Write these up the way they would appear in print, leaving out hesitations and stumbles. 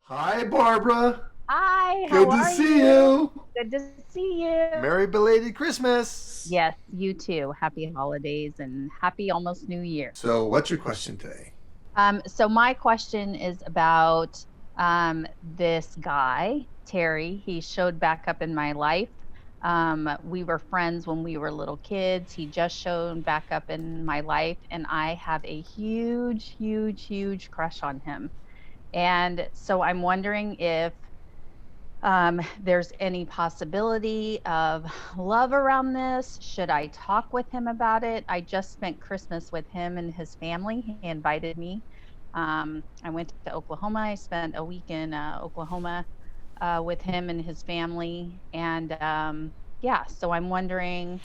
Hi, Barbara. Hi, how Good to are see you? you. Good to see you. Merry belated Christmas. Yes, you too. Happy holidays and happy almost New Year. So, what's your question today? So my question is about this guy, Terry. He showed back up in my life. We were friends when we were little kids. He just showed back up in my life, and I have a huge, huge, huge crush on him. And so I'm wondering if there's any possibility of love around this. Should I talk with him about it? I just spent Christmas with him and his family. He invited me. I went to Oklahoma. I spent a week in Oklahoma with him and his family. And yeah, so I'm wondering,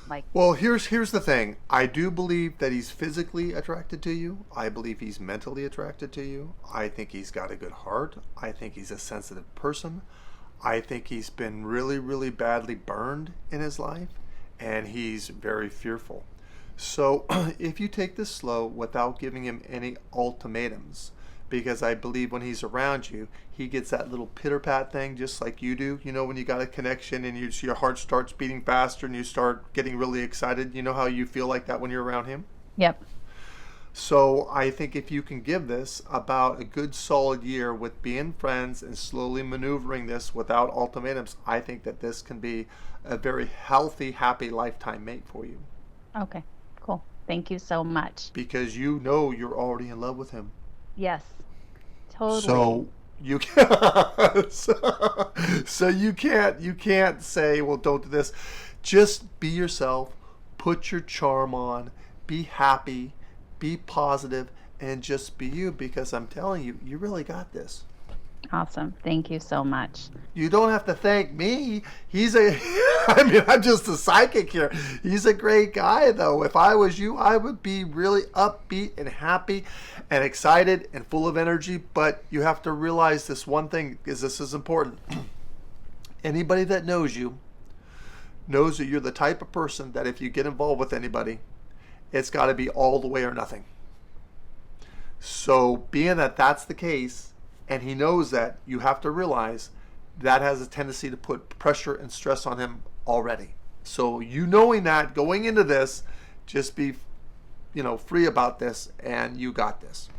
like, Well, here's the thing. I do believe that he's physically attracted to you. I believe he's mentally attracted to you. I think he's got a good heart. I think he's a sensitive person. I think he's been really, really badly burned in his life, and he's very fearful. So, if you take this slow without giving him any ultimatums, because I believe when he's around you, he gets that little pitter pat thing just like you do. You know, when you got a connection and your heart starts beating faster and you start getting really excited, you know how you feel like that when you're around him? yep. So I think if you can give this about a good solid year with being friends and slowly maneuvering this without ultimatums, I think that this can be a very healthy, happy lifetime mate for you. Okay, cool. Thank you so much. Because you know you're already in love with him. Yes, totally. So you can't so you can't say, well, don't do this. Just be yourself, put your charm on, be happy, be positive, and just be you, because I'm telling you, you really got this. Awesome. Thank you so much. You don't have to thank me. He's a, I mean, I'm just a psychic here. He's a great guy, though. If I was you, I would be really upbeat and happy and excited and full of energy. But you have to realize this one thing, because this is important. Anybody that knows you knows that you're the type of person that if you get involved with anybody, it's got to be all the way or nothing. So, being that that's the case, and he knows that, you have to realize that has a tendency to put pressure and stress on him already. So, you knowing that going into this, just be, free about this, and you got this.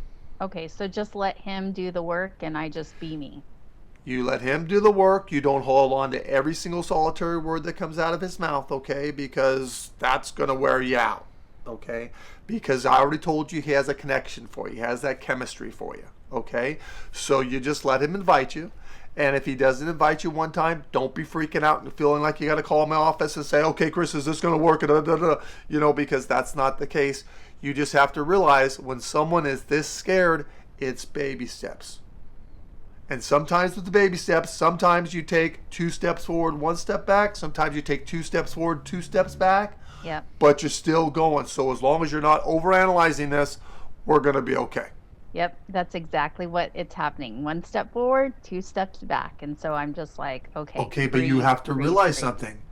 Okay, so just let him do the work and I just be me. You let him do the work. You don't hold on to every single solitary word that comes out of his mouth, okay? Because that's going to wear you out, okay? Because I already told you he has a connection for you. He has that chemistry for you, okay? So you just let him invite you. And if he doesn't invite you one time, don't be freaking out and feeling like you got to call my office and say, okay, Chris, is this going to work? Because that's not the case. You just have to realize when someone is this scared, it's baby steps. And sometimes with the baby steps, sometimes you take 2 steps forward, 1 step back. Sometimes you take 2 steps forward, 2 steps back. Yep. But you're still going. So as long as you're not overanalyzing this, we're going to be okay. Yep. That's exactly what it's happening. 1 step forward, 2 steps back. And so I'm just like, okay, Okay, but you breathe, have to breathe, realize breathe. something.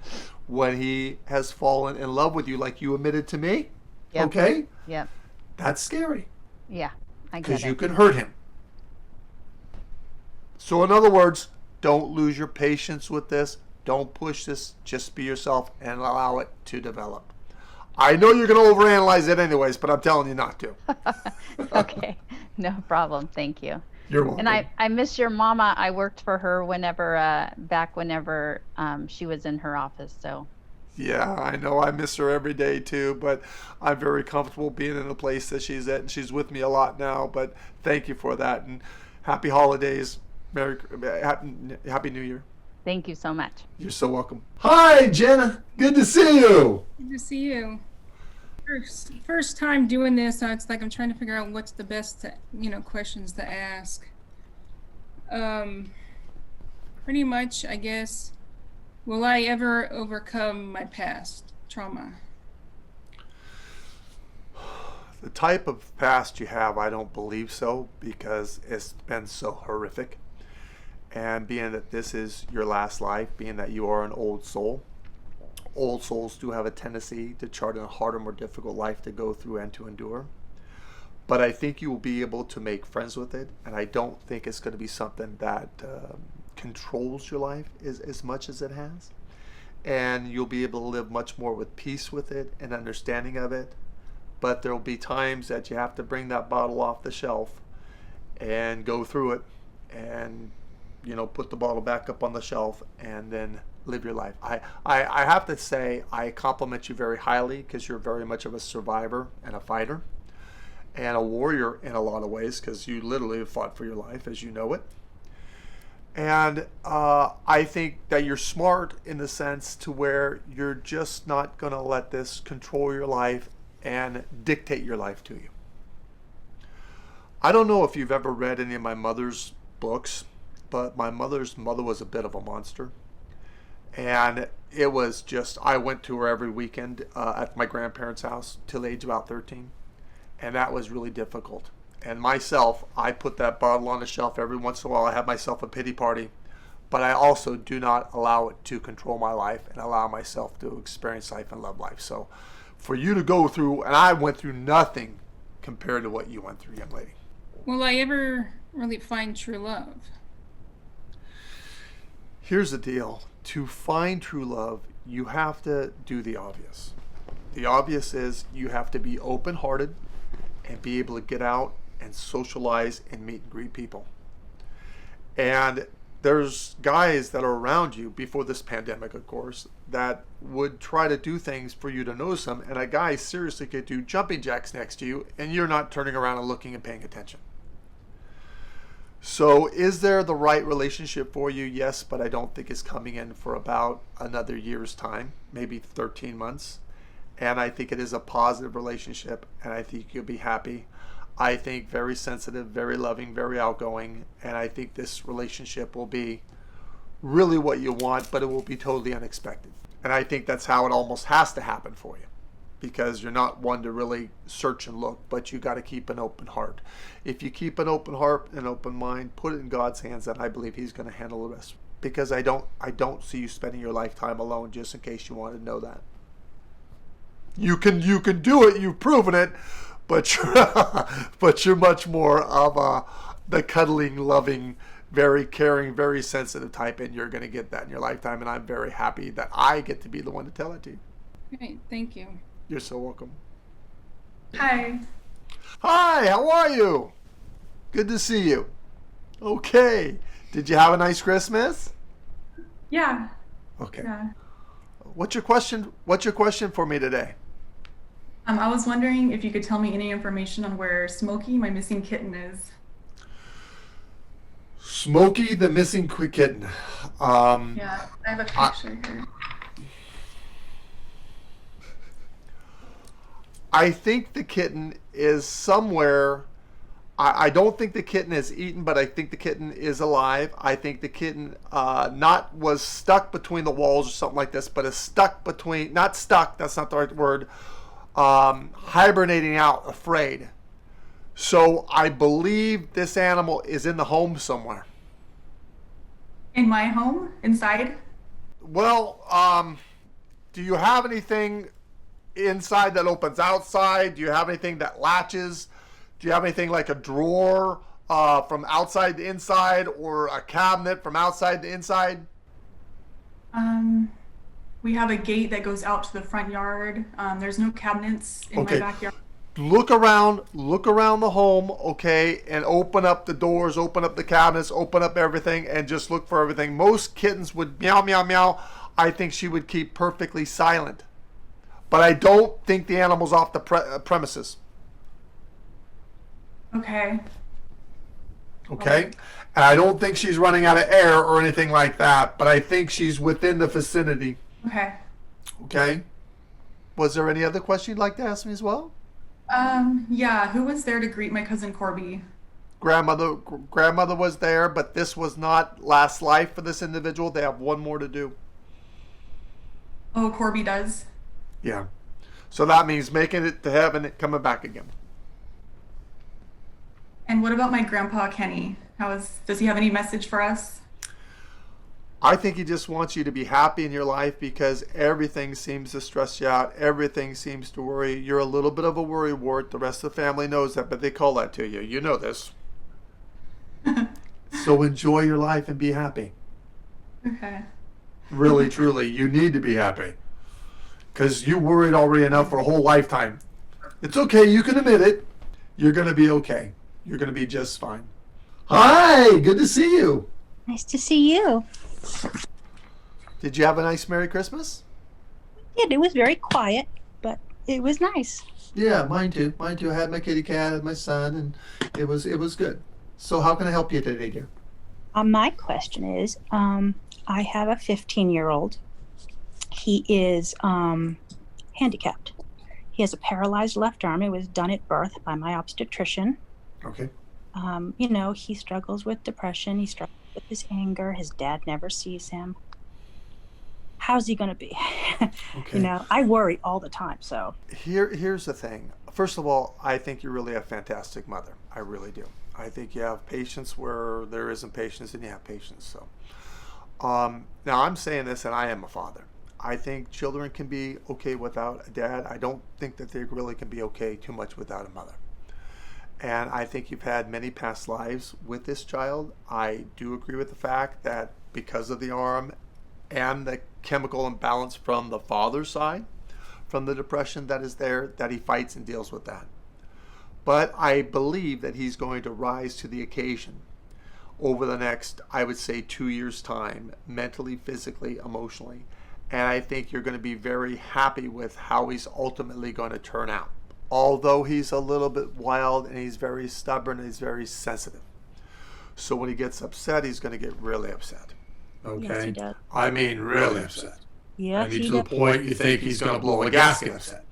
When he has fallen in love with you, like you admitted to me, Yep. okay, Yep. that's scary Yeah. I because get you it. can hurt him. So, in other words, don't lose your patience with this. Don't push this. Just be yourself and allow it to develop. I know you're going to overanalyze it anyways, but I'm telling you not to. Okay. No problem. Thank you. You're And welcome. I miss your mama. I worked for her whenever back whenever she was in her office. So Yeah, I know. I miss her every day too, but I'm very comfortable being in the place that she's at, and she's with me a lot now. But thank you for that, and happy holidays. Happy New Year. thank you so much. You're so welcome. Hi, Jenna. Good to see you. Good to see you. First time doing this, so it's like I'm trying to figure out what's the best, questions to ask. Um, Pretty much, I guess. Will I ever overcome my past trauma? The type of past you have, I don't believe so, because it's been so horrific. And being that this is your last life, being that you are an old souls do have a tendency to chart a harder, more difficult life to go through and to endure. but I think you will be able to make friends with it, and I don't think it's going to be something that controls your life as much as it has. And you'll be able to live much more with peace with it and understanding of it. But there will be times that you have to bring that bottle off the shelf and go through it and, you know, put the bottle back up on the shelf and then live your life. I have to say I compliment you very highly because you're very much of a survivor and a fighter and a warrior in a lot of ways, because you literally have fought for your life as you know it. And I think that you're smart in the sense to where you're just not going to let this control your life and dictate your life to you. I don't know if you've ever read any of my mother's books, but my mother's mother was a bit of a monster. And it was just, I went to her every weekend at my grandparents' house till the age of about 13. And that was really difficult. And myself, I put that bottle on the shelf every once in a while. I have myself a pity party. But I also do not allow it to control my life and allow myself to experience life and love life. So for you to go through, and I went through nothing compared to what you went through, young lady. Will I ever really find true love? Here's the deal. To find true love, you have to do the obvious. The obvious is you have to be open-hearted and be able to get out and socialize and meet and greet people. And there's guys that are around you before this pandemic, of course, that would try to do things for you to notice them. And a guy seriously could do jumping jacks next to you and you're not turning around and looking and paying attention. So is there the right relationship for you? Yes, but I don't think it's coming in for about another year's time, maybe 13 months. And I think it is a positive relationship, and I think you'll be happy. I think very sensitive, very loving, very outgoing, and I think this relationship will be really what you want, but it will be totally unexpected. And I think that's how it almost has to happen for you, because you're not one to really search and look, but you got to keep an open heart. If you keep an open heart and open mind, put it in God's hands, and I believe He's going to handle the rest. Because I don't see you spending your lifetime alone, just in case you want to know that. You can do it. You've proven it, but you're much more of the cuddling, loving, very caring, very sensitive type, and you're going to get that in your lifetime. And I'm very happy that I get to be the one to tell it to you. Great, thank you. You're so welcome. Hi. Hi, how are you? Good to see you. Okay. Did you have a nice Christmas? Yeah. Okay. Yeah. What's your question? What's your question for me today? I was wondering if you could tell me any information on where Smokey, my missing kitten, is. Smokey, the missing kitten. Yeah, I have a picture here. I think the kitten is somewhere. I don't think the kitten is eaten, but I think the kitten is alive. I think the kitten was stuck between the walls or something like this, but is stuck between, not stuck, that's not the right word, hibernating out, afraid. So I believe this animal is in the home somewhere. In my home? Inside? Well, do you have anything inside that opens outside? Do you have anything that latches? Do you have anything like a drawer from outside to inside, or a cabinet from outside to inside? We have a gate that goes out to the front yard. There's no cabinets in my backyard. Look around the home, okay, and open up the doors, open up the cabinets, open up everything, and just look for everything. Most kittens would meow, meow, meow. I think she would keep perfectly silent. But I don't think the animal's off the premises. Okay. Okay? And I don't think she's running out of air or anything like that, but I think she's within the vicinity. Okay. Okay? Was there any other question you'd like to ask me as well? Yeah, who was there to greet my cousin Corby? Grandmother was there, but this was not last life for this individual. They have one more to do. Oh, Corby does? Yeah. So that means making it to heaven and coming back again. And what about my grandpa Kenny? Does he have any message for us? I think he just wants you to be happy in your life because everything seems to stress you out. Everything seems to worry. You're a little bit of a worry wart. The rest of the family knows that, but they call that to you. You know this. So enjoy your life and be happy. Okay. Really, truly, you need to be happy. Because you worried already enough for a whole lifetime. It's okay. You can admit it. You're going to be okay. You're going to be just fine. Hi. Good to see you. Nice to see you. Did you have a nice Merry Christmas? It was very quiet, but it was nice. Yeah, mine too. Mine too. I had my kitty cat and my son, and it was good. So how can I help you today, dear? My question is, I have a 15-year-old. He is handicapped. He has a paralyzed left arm. It was done at birth by my obstetrician. Okay. He struggles with depression. He struggles with his anger. His dad never sees him. How's he going to be? Okay. I worry all the time. So Here's the thing. First of all, I think you're really a fantastic mother. I really do. I think you have patience where there isn't patience, and you have patience. So, now I'm saying this, and I am a father. I think children can be okay without a dad. I don't think that they really can be okay too much without a mother. And I think you've had many past lives with this child. I do agree with the fact that because of the arm and the chemical imbalance from the father's side, from the depression that is there, that he fights and deals with that. But I believe that he's going to rise to the occasion over the next, I would say, 2 years' time, mentally, physically, emotionally. And I think you're going to be very happy with how he's ultimately going to turn out. Although he's a little bit wild and he's very stubborn and he's very sensitive. So when he gets upset, he's going to get really upset. Okay? Yes, he does. I mean, really upset. Yes, I mean, he to the does. point you think he's going to blow a gasket upset.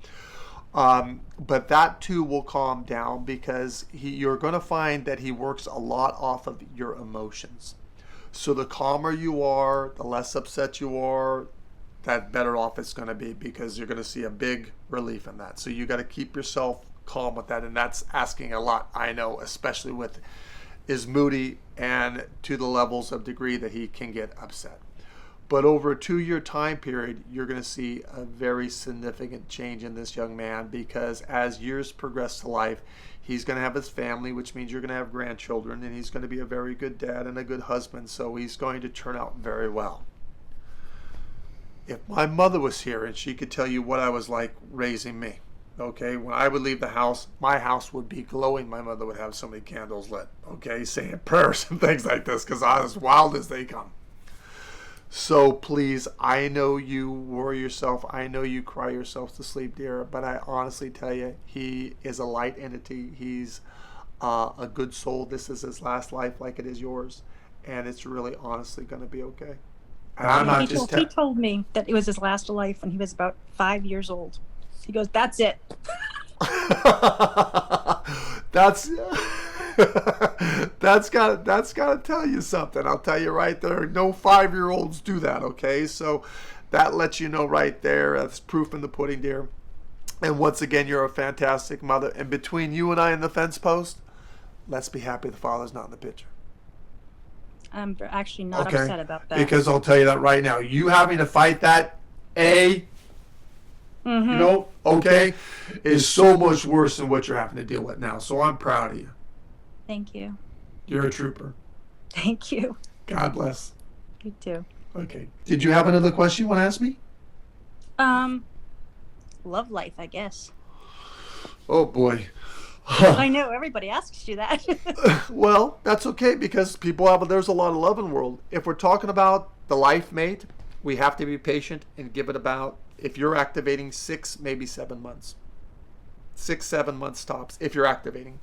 But that too will calm down because you're going to find that he works a lot off of your emotions. So the calmer you are, the less upset you are, that better off it's going to be because you're going to see a big relief in that. So you got to keep yourself calm with that, and that's asking a lot, I know, especially with is moody and to the levels of degree that he can get upset. But over a 2-year time period, you're going to see a very significant change in this young man because as years progress to life, he's going to have his family, which means you're going to have grandchildren, and he's going to be a very good dad and a good husband. So he's going to turn out very well. If my mother was here and she could tell you what I was like raising me, okay, when I would leave the house, my house would be glowing. My mother would have so many candles lit, okay, saying prayers and things like this because I was as wild as they come. So please, I know you worry yourself. I know you cry yourself to sleep, dear, but I honestly tell you, he is a light entity. He's a good soul. This is his last life like it is yours, and it's really honestly going to be okay. And I'm not just He told me that it was his last life when he was about 5 years old. He goes, "That's it." that's gotta tell you something. I'll tell you right there. No 5-year-olds do that. Okay, so that lets you know right there. That's proof in the pudding, dear. And once again, you're a fantastic mother. And between you and I and the fence post, let's be happy the father's not in the picture. I'm actually not upset about that. Because I'll tell you that right now. You having to fight that, okay, is so much worse than what you're having to deal with now. So I'm proud of you. Thank you. You're a trooper. Thank you. God bless. You too. Okay. Did you have another question you want to ask me? Love life, I guess. Oh, boy. I know everybody asks you that. Well, that's okay because there's a lot of love in the world. If we're talking about the life mate, we have to be patient and give it about, if you're activating 6, maybe 7 months. 6, 7 months tops if you're activating.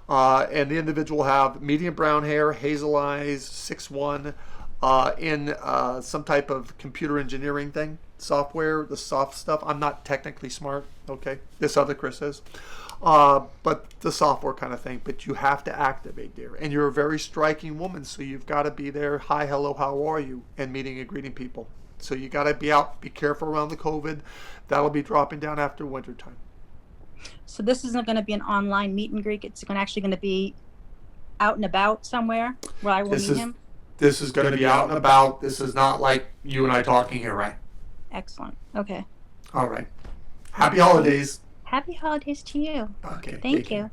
And the individual have medium brown hair, hazel eyes, 6'1", in some type of computer engineering thing, software, the soft stuff. I'm not technically smart, okay? This other Chris is. But the software kind of thing. But you have to activate, dear. And you're a very striking woman, so you've got to be there. Hi, hello, how are you? And meeting and greeting people. So you got to be out. Be careful around the COVID. That'll be dropping down after wintertime. So this isn't going to be an online meet and greet. It's actually going to be out and about somewhere where I will meet him. This is going to be out and about. This is not like you and I talking here, right? Excellent. Okay. All right. Happy holidays. Happy holidays to you. Okay. Thank take care. you.